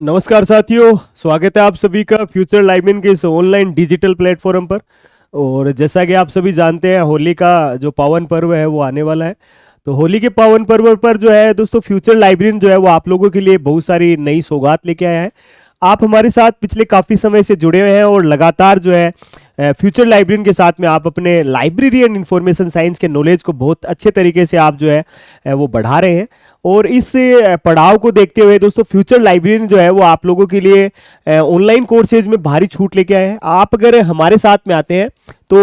नमस्कार साथियों, स्वागत है आप सभी का फ्यूचर लाइब्रेरी के इस ऑनलाइन डिजिटल प्लेटफॉर्म पर। और जैसा कि आप सभी जानते हैं, होली का जो पावन पर्व है वो आने वाला है। तो होली के पावन पर्व पर जो है दोस्तों, फ्यूचर लाइब्रेरी जो है वो आप लोगों के लिए बहुत सारी नई सौगात लेके आया है। आप हमारे साथ पिछले काफ़ी समय से जुड़े हुए हैं और लगातार जो है फ्यूचर लाइब्रेरी के साथ में आप अपने लाइब्रेरी एंड इंफॉर्मेशन साइंस के नॉलेज को बहुत अच्छे तरीके से आप जो है वो बढ़ा रहे हैं। और इस पड़ाव को देखते हुए दोस्तों, फ्यूचर लाइब्रेरी जो है वो आप लोगों के लिए ऑनलाइन कोर्सेज में भारी छूट लेके आए हैं। आप अगर हमारे साथ में आते हैं तो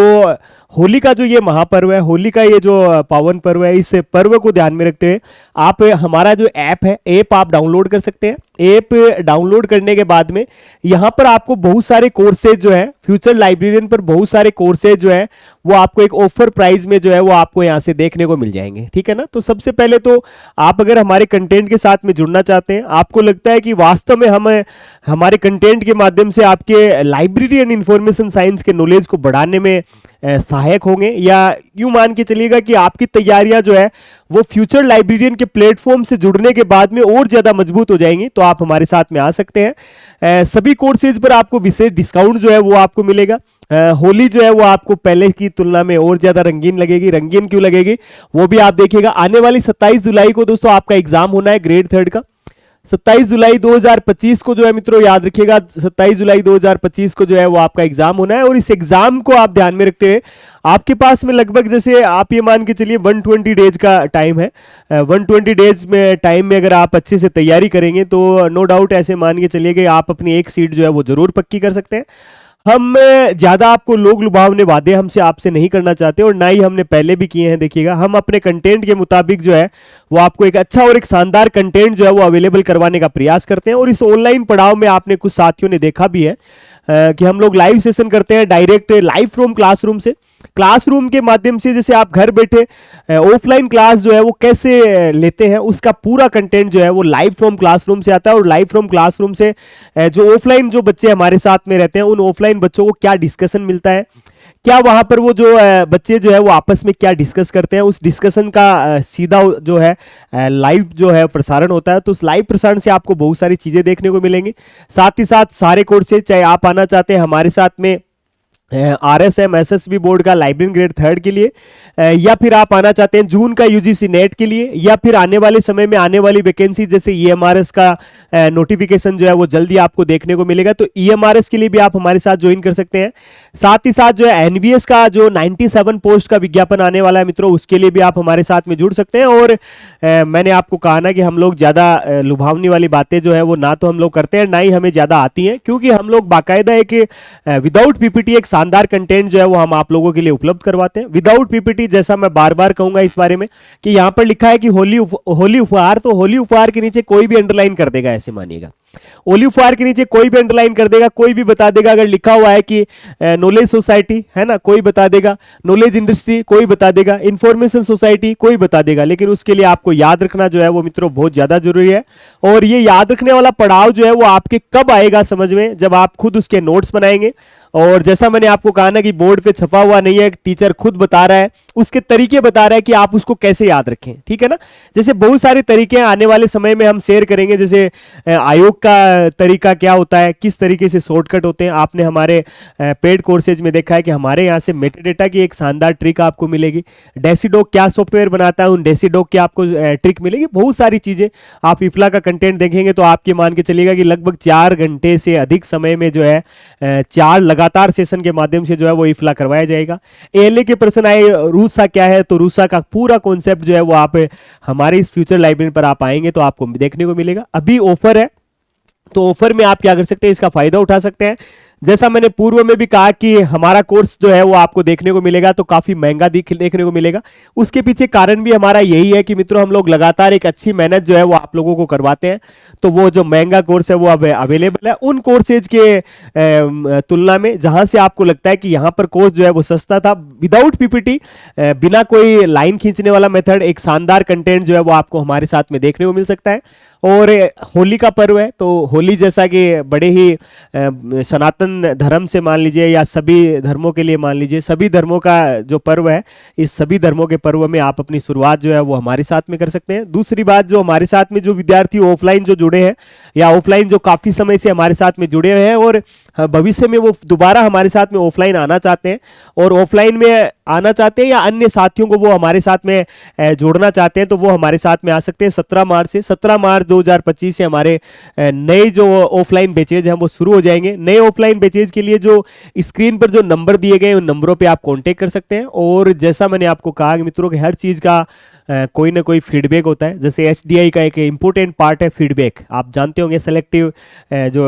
होली का जो ये महापर्व है, होली का ये जो पावन पर्व है, इस पर्व को ध्यान में रखते हुए आप हमारा जो ऐप है, ऐप आप डाउनलोड कर सकते हैं। ऐप डाउनलोड करने के बाद में यहाँ पर आपको बहुत सारे कोर्सेज जो है, फ्यूचर लाइब्रेरियन पर बहुत सारे कोर्सेज जो है वो आपको एक ऑफर प्राइस में जो है वो आपको यहाँ से देखने को मिल जाएंगे। ठीक है ना। तो सबसे पहले तो आप अगर हमारे कंटेंट के साथ में जुड़ना चाहते हैं, आपको लगता है कि वास्तव में हम हमारे कंटेंट के माध्यम से आपके लाइब्रेरी एंड इंफॉर्मेशन साइंस के नॉलेज को बढ़ाने में सहायक होंगे, या यूं मान के चलिएगा कि आपकी तैयारियां जो है वो फ्यूचर लाइब्रेरियन के प्लेटफॉर्म से जुड़ने के बाद में और ज्यादा मजबूत हो जाएंगी, तो आप हमारे साथ में आ सकते हैं। सभी कोर्सेज पर आपको विशेष डिस्काउंट जो है वो आपको मिलेगा। होली जो है वो आपको पहले की तुलना में और ज्यादा रंगीन लगेगी। रंगीन क्यों लगेगी वो भी आप देखिएगा। आने वाली 27 जुलाई को दोस्तों आपका एग्जाम होना है ग्रेड 3 का। 27 जुलाई 2025 को जो है मित्रों, याद रखिएगा, 27 जुलाई 2025 को जो है वो आपका एग्जाम होना है। और इस एग्जाम को आप ध्यान में रखते हुए आपके पास में लगभग, जैसे आप ये मान के चलिए 120 डेज का टाइम है। 120 डेज में टाइम में अगर आप अच्छे से तैयारी करेंगे तो नो डाउट ऐसे मान के चलिए कि आप अपनी एक सीट जो है वो जरूर पक्की कर सकते हैं। हम ज्यादा आपको लोग लुभावने वादे हमसे आपसे नहीं करना चाहते, और ना ही हमने पहले भी किए हैं। देखिएगा, हम अपने कंटेंट के मुताबिक जो है वो आपको एक अच्छा और एक शानदार कंटेंट जो है वो अवेलेबल करवाने का प्रयास करते हैं। और इस ऑनलाइन पड़ाव में आपने कुछ साथियों ने देखा भी है कि हम लोग लाइव सेशन करते हैं, डायरेक्ट लाइव फ्रॉम क्लासरूम से। क्लासरूम के माध्यम से जैसे आप घर बैठे ऑफलाइन क्लास जो है वो कैसे लेते हैं, उसका पूरा कंटेंट जो है वो लाइव फ्रॉम क्लासरूम से आता है। और लाइव फ्रॉम क्लासरूम से जो ऑफलाइन जो बच्चे हमारे साथ में रहते हैं, उन ऑफलाइन बच्चों को क्या डिस्कशन मिलता है, क्या वहां पर वो जो बच्चे जो है वो आपस में क्या डिस्कस करते हैं, उस डिस्कशन का सीधा जो है लाइव जो है प्रसारण होता है। तो उस लाइव प्रसारण से आपको बहुत सारी चीजें देखने को मिलेंगी। साथ ही साथ सारे कोर्सेज, चाहे आप आना चाहते हैं हमारे साथ में RSM SSB बोर्ड का लाइब्रेरी ग्रेड 3 के लिए, या फिर आप आना चाहते हैं जून का UGC नेट के लिए, या फिर आने वाले समय में आने वाली वैकेंसी जैसे EMRS का नोटिफिकेशन जो है वो जल्दी आपको देखने को मिलेगा, तो EMRS के लिए भी आप हमारे साथ ज्वाइन कर सकते हैं। साथ ही साथ जो है NVS का जो 97 पोस्ट का विज्ञापन आने वाला है मित्रों, उसके लिए भी आप हमारे साथ में जुड़ सकते हैं। और मैंने आपको कहा ना कि हम लोग ज्यादा लुभावनी वाली बातें जो है वो ना तो हम लोग करते हैं, ना ही हमें ज्यादा आती हैं, क्योंकि हम लोग बाकायदा एक विदाउट PPT एक शानदार कंटेंट जो है वो हम आप लोगों के लिए उपलब्ध करवाते हैं। विदाउट PPT, जैसा मैं बार बार कहूंगा इस बारे में कि यहां पर लिखा है कि होली उपहार, तो होली उपहार के नीचे कोई भी अंडरलाइन कर देगा, ऐसे मानिएगा। होली उपहार के नीचे कोई भी अंडरलाइन कर देगा, कोई भी बता देगा। अगर लिखा हुआ है कि नॉलेज सोसाइटी है ना, कोई बता देगा। नॉलेज इंडस्ट्री कोई बता देगा। इंफॉर्मेशन सोसाइटी कोई बता देगा। लेकिन उसके लिए आपको याद रखना जो है वो मित्रों बहुत ज्यादा जरूरी है। और ये याद रखने वाला पड़ाव जो है वो आपके कब आएगा समझ में, जब आप खुद उसके नोट्स बनाएंगे। और जैसा मैंने आपको कहा ना कि बोर्ड पे छपा हुआ नहीं है, टीचर खुद बता रहा है, उसके तरीके बता रहा है कि आप उसको कैसे याद रखें। ठीक है ना। जैसे बहुत सारे तरीके आने वाले समय में हम शेयर करेंगे, जैसे आयोग का तरीका क्या होता है, किस तरीके से शॉर्टकट होते हैं। आपने हमारे पेड कोर्सेज में देखा है कि हमारे यहाँ से मेटाडेटा की एक शानदार ट्रिक आपको मिलेगी। डेसीडॉक क्या सॉफ्टवेयर बनाता है, उन डेसीडॉक की आपको ट्रिक मिलेगी। बहुत सारी चीजें आप इफ्ला का कंटेंट देखेंगे तो आपके मान के चलिएगा कि लगभग 4 घंटे से अधिक समय में जो है 4 लगातार सेशन के माध्यम से जो है वो इफ्ला करवाया जाएगा। ALA के प्रश्न आए, रूसा क्या है, तो रूसा का पूरा कॉन्सेप्ट जो है वो आप हमारे इस फ्यूचर लाइब्रेरी पर आप आएंगे तो आपको देखने को मिलेगा। अभी ऑफर है, तो ऑफर में आप क्या कर सकते हैं, इसका फायदा उठा सकते हैं। जैसा मैंने पूर्व में भी कहा कि हमारा कोर्स जो है वो आपको देखने को मिलेगा तो काफी महंगा देखने को मिलेगा। उसके पीछे कारण भी हमारा यही है कि मित्रों, हम लोग लगातार एक अच्छी मेहनत जो है वो आप लोगों को करवाते हैं। तो वो जो महंगा कोर्स है वो अब अवेलेबल है उन कोर्सेज के तुलना में, जहां से आपको लगता है कि यहाँ पर कोर्स जो है वो सस्ता था, विदाउट PPT, बिना कोई लाइन खींचने वाला मेथड, एक शानदार कंटेंट जो है वो आपको हमारे साथ में देखने को मिल सकता है। और होली का पर्व है, तो होली जैसा कि बड़े ही सनातन सनातन धर्म से मान लीजिए या सभी धर्मों के लिए मान लीजिए, सभी धर्मों का जो पर्व है, इस सभी धर्मों के पर्व में आप अपनी शुरुआत जो है वो हमारे साथ में कर सकते हैं। दूसरी बात, जो हमारे साथ में जो विद्यार्थी ऑफलाइन जो जुड़े हैं या ऑफलाइन जो काफ़ी समय से हमारे साथ में जुड़े हुए हैं और भविष्य में वो दोबारा हमारे साथ में ऑफलाइन आना चाहते हैं और ऑफलाइन में आना चाहते हैं या अन्य साथियों को वो हमारे साथ में जोड़ना चाहते हैं, तो वो हमारे साथ में आ सकते हैं। 17 मार्च 2025 से हमारे नए जो ऑफलाइन बैचेज हैं वो शुरू हो जाएंगे। नए ऑफलाइन बैचेज के लिए जो स्क्रीन पर जो नंबर दिए गए उन नंबरों पे आप कांटेक्ट कर सकते हैं। और जैसा मैंने आपको कहा कि मित्रों कि हर चीज़ का कोई ना कोई फीडबैक होता है। जैसे HDI का एक इंपॉर्टेंट पार्ट है फीडबैक, आप जानते होंगे, सेलेक्टिव जो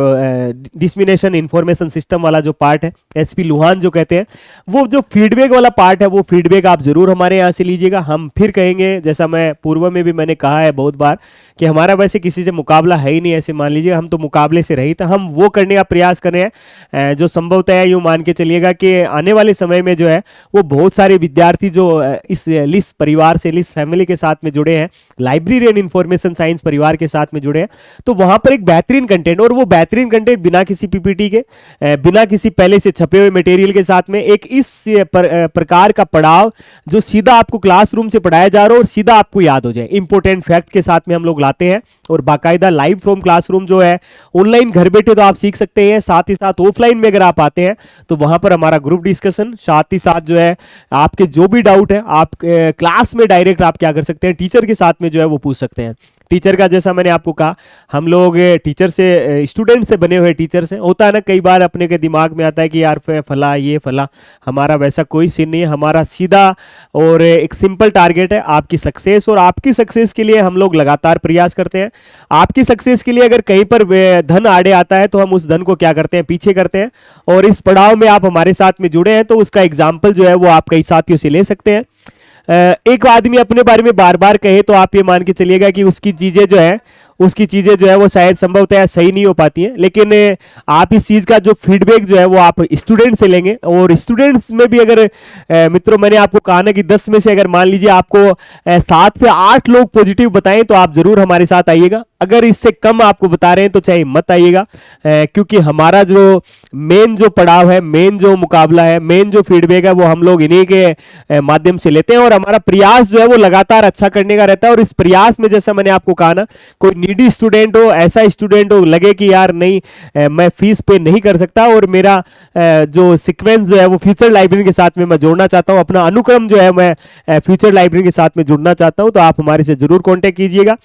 डिस्मिनेशन इंफॉर्मेशन सिस्टम वाला जो पार्ट है, HP लुहान जो कहते हैं, वो जो फीडबैक वाला पार्ट है वो फीडबैक आप जरूर हमारे यहाँ से लीजिएगा। हम फिर कहेंगे, जैसा मैं पूर्व में भी मैंने कहा है बहुत बार, कि हमारा वैसे किसी से मुकाबला है ही नहीं। ऐसे मान लीजिए हम तो मुकाबले से रहित, हम वो करने का प्रयास कर रहे हैं जो संभवतः है। यूँ मान के चलिएगा कि आने वाले समय में जो है वो बहुत सारे विद्यार्थी जो इस लिस्ट परिवार से, लिस्ट फैमिली के साथ में जुड़े हैं, लाइब्रेरी एंड इंफॉर्मेशन साइंस परिवार के साथ में जुड़े हैं, तो वहां पर एक बेहतरीन कंटेंट, और वो बेहतरीन कंटेंट बिना किसी PPT के, बिना किसी पहले से छपे हुए मटेरियल के साथ में, एक इस प्रकार का पढ़ाव जो सीधा आपको क्लासरूम से पढ़ाया जा रहा हो और सीधा आपको याद हो जाए, इंपॉर्टेंट फैक्ट के साथ में हम लोग लाते हैं। और बाकायदा लाइव फ्रॉम क्लासरूम जो है ऑनलाइन घर बैठे तो आप सीख सकते हैं, साथ ही साथ ऑफलाइन में अगर आप आते हैं तो वहां पर हमारा ग्रुप डिस्कशन, साथ ही साथ जो है आपके जो भी डाउट है आप क्लास में डायरेक्ट आप क्या कर सकते हैं, टीचर के साथ में जो है वो पूछ सकते हैं। टीचर का जैसा मैंने आपको कहा, हम लोग टीचर से, स्टूडेंट से बने हुए टीचर से, होता है ना कई बार अपने के दिमाग में आता है कि यार फला ये फला, हमारा वैसा कोई सीन नहीं है। हमारा सीधा और एक सिंपल टारगेट है आपकी सक्सेस, और आपकी सक्सेस के लिए हम लोग लगातार प्रयास करते हैं। आपकी सक्सेस के लिए अगर कहीं पर धन आड़े आता है तो हम उस धन को क्या करते हैं, पीछे करते हैं। और इस पड़ाव में आप हमारे साथ में जुड़े हैं तो उसका एग्जाम्पल जो है वो आप कई साथियों से ले सकते हैं। एक आदमी अपने बारे में बार बार कहे तो आप ये मान के चलिएगा कि उसकी चीजें जो है वो शायद संभवतः सही नहीं हो पाती हैं, लेकिन आप इस चीज का जो फीडबैक जो है वो आप स्टूडेंट से लेंगे। और स्टूडेंट्स में भी अगर मित्रों मैंने आपको कहा ना कि 10 में से अगर मान लीजिए आपको 7 से 8 लोग पॉजिटिव बताएं तो आप जरूर हमारे साथ आइएगा। अगर इससे कम आपको बता रहे हैं तो चाहे मत आइएगा, क्योंकि हमारा जो मेन जो पड़ाव है, मेन जो मुकाबला है, मेन जो फीडबैक है वो हम लोग इन्हीं के माध्यम से लेते हैं। और हमारा प्रयास जो है वो लगातार अच्छा करने का रहता है। और इस प्रयास में जैसा मैंने आपको कहा ना, कोई नीडी स्टूडेंट हो, ऐसा स्टूडेंट हो लगे कि यार नहीं मैं फीस पे नहीं कर सकता और मेरा जो सीक्वेंस जो है वो फ्यूचर लाइब्रेरी के साथ में मैं जोड़ना चाहता हूं, अपना अनुक्रम जो है मैं फ्यूचर लाइब्रेरी के साथ में जुड़ना चाहता हूं, तो आप हमारे से जरूर कांटेक्ट कीजिएगा।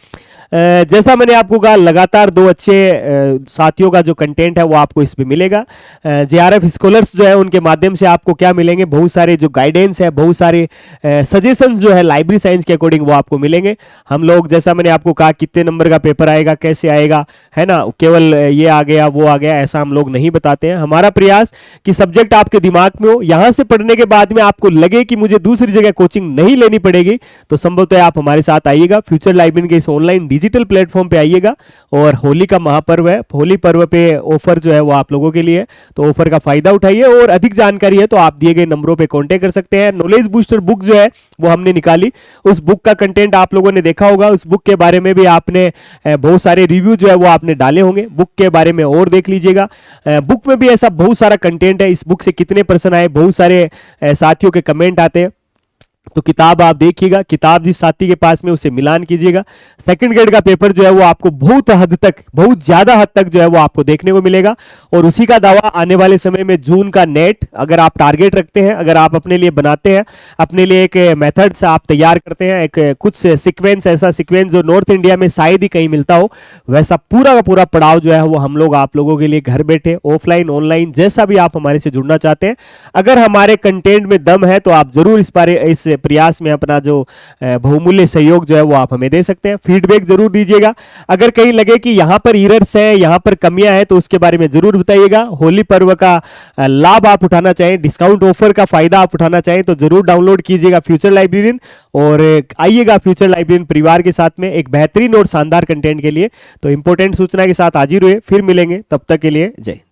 जैसा मैंने आपको कहा, लगातार 2 अच्छे साथियों का जो कंटेंट है वो आपको इस पे मिलेगा। JRF स्कॉलर्स जो है उनके माध्यम से आपको क्या मिलेंगे, बहुत सारे जो गाइडेंस है, बहुत सारे सजेशंस जो है लाइब्रेरी साइंस के अकॉर्डिंग वो आपको मिलेंगे। हम लोग जैसा मैंने आपको कहा कितने नंबर का पेपर आएगा, कैसे आएगा, है ना, केवल ये आ गया वो आ गया ऐसा हम लोग नहीं बताते हैं। हमारा प्रयास कि सब्जेक्ट आपके दिमाग में हो, यहां से पढ़ने के बाद में आपको लगे कि मुझे दूसरी जगह कोचिंग नहीं लेनी पड़ेगी, तो संभवतः आप हमारे साथ आइएगा, फ्यूचर लाइब्रेरी के इस ऑनलाइन डिजिटल प्लेटफॉर्म पे आइएगा। और होली का महापर्व है, होली पर्व पे ऑफर जो है वो आप लोगों के लिए, तो ऑफर का फायदा उठाइए। और अधिक जानकारी है तो आप दिए गए नंबरों पे कांटेक्ट कर सकते हैं। नॉलेज बूस्टर बुक जो है वो हमने निकाली, उस बुक का कंटेंट आप लोगों ने देखा होगा, उस बुक के बारे में भी आपने बहुत सारे रिव्यू जो है वो आपने डाले होंगे, बुक के बारे में और देख लीजिएगा। बुक में भी ऐसा बहुत सारा कंटेंट है, इस बुक से कितने पर्सन आए, बहुत सारे साथियों के कमेंट आते हैं, तो किताब आप देखिएगा, किताब जिस साथी के पास में उसे मिलान कीजिएगा। सेकंड ग्रेड का पेपर जो है वो आपको बहुत हद तक, बहुत ज्यादा हद तक जो है वो आपको देखने को मिलेगा। और उसी का दावा आने वाले समय में जून का नेट, अगर आप टारगेट रखते हैं, अगर आप अपने लिए बनाते हैं, अपने लिए एक मेथड से आप तैयार करते हैं, एक कुछ सीक्वेंस, ऐसा सीक्वेंस जो नॉर्थ इंडिया में शायद ही कहीं मिलता हो, वैसा पूरा का पूरा पड़ाव जो है वो हम लोग आप लोगों के लिए घर बैठे, ऑफलाइन ऑनलाइन, जैसा भी आप हमारे से जुड़ना चाहते हैं, अगर हमारे कंटेंट में दम है तो आप जरूर इस प्रयास में अपना जो बहुमूल्य सहयोग जो है वो आप हमें दे सकते हैं। फीडबैक जरूर दीजिएगा। अगर कहीं लगे कि यहां पर एरर्स हैं, यहां पर कमियां हैं, तो उसके बारे में जरूर बताइएगा। होली पर्व का लाभ आप उठाना चाहें, डिस्काउंट ऑफर का फायदा आप उठाना चाहें, तो जरूर डाउनलोड कीजिएगा फ्यूचर लाइब्रेरियन और आइएगा फ्यूचर लाइब्रेरियन परिवार के साथ में एक बेहतरीन और शानदार कंटेंट के लिए। तो इंपॉर्टेंट सूचना के साथ हाजिर हुए, फिर मिलेंगे, तब तक के लिए जय हिंद।